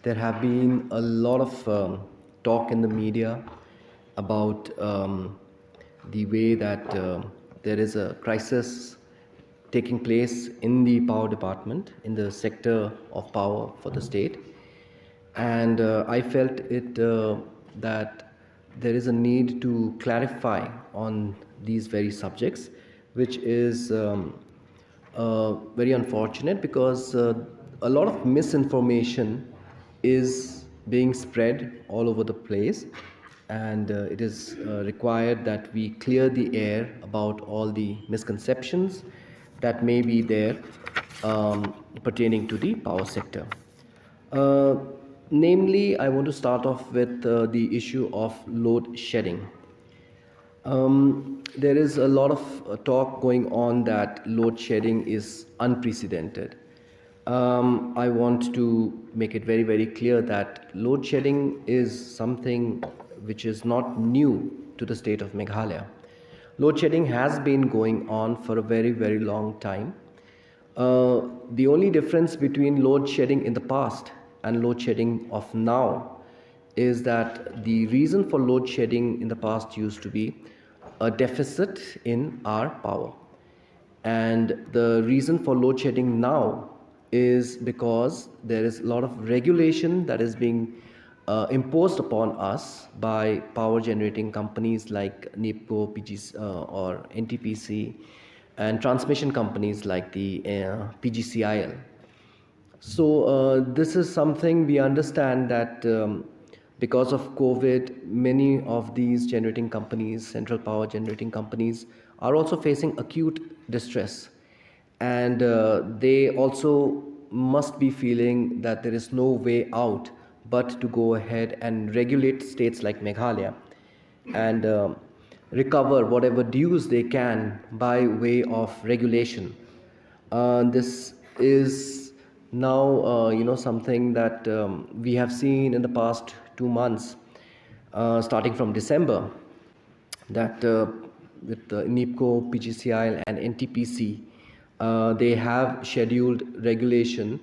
there have been a lot of talk in the media about the way that there is a crisis taking place in the power department, in the sector of power for the state. And I felt it that there is a need to clarify on these very subjects, which is very unfortunate because a lot of misinformation is being spread all over the place, and it is required that we clear the air about all the misconceptions that may be there pertaining to the power sector. Uh, Namely, I want to start off with the issue of load shedding. There is a lot of talk going on that load shedding is unprecedented. I want to make it very, very clear that load shedding is something which is not new to the state of Meghalaya. Load shedding has been going on for a very, very long time. The only difference between load shedding in the past and load shedding of now is that the reason for load shedding in the past used to be a deficit in our power. And the reason for load shedding now is because there is a lot of regulation that is being imposed upon us by power generating companies like NEEPCO, PGC, or NTPC, and transmission companies like the PGCIL. So, this is something we understand that because of COVID, many of these generating companies, central power generating companies, are also facing acute distress. And they also must be feeling that there is no way out but to go ahead and regulate states like Meghalaya and recover whatever dues they can by way of regulation. This is now, something that we have seen in the past 2 months, starting from December, that with NEEPCO, PGCIL, and NTPC, they have scheduled regulation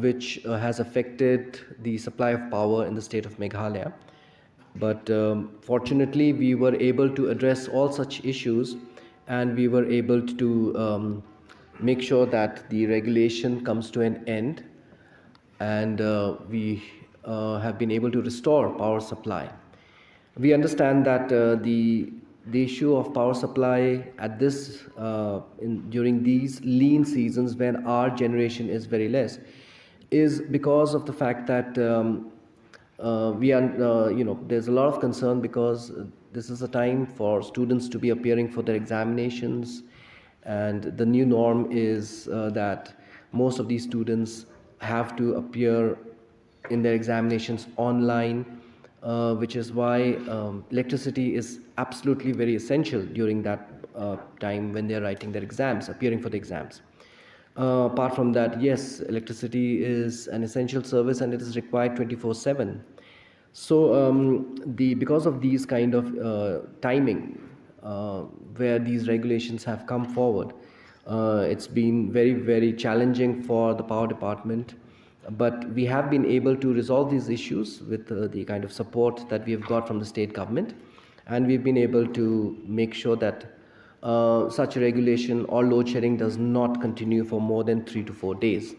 which has affected the supply of power in the state of Meghalaya. But fortunately, we were able to address all such issues, and we were able to make sure that the regulation comes to an end, and we have been able to restore power supply. We understand that the issue of power supply at this during these lean seasons when our generation is very less is because of the fact that we are there's a lot of concern because this is a time for students to be appearing for their examinations, and the new norm is that most of these students have to appear in their examinations online, which is why electricity is absolutely very essential during that time when they're writing their exams, appearing for the exams. Apart from that, yes, electricity is an essential service and it is required 24/7. So because of these kind of timing, where these regulations have come forward, it's been very, very challenging for the power department. But we have been able to resolve these issues with the kind of support that we have got from the state government, and we've been able to make sure that such regulation or load shedding does not continue for more than 3 to 4 days.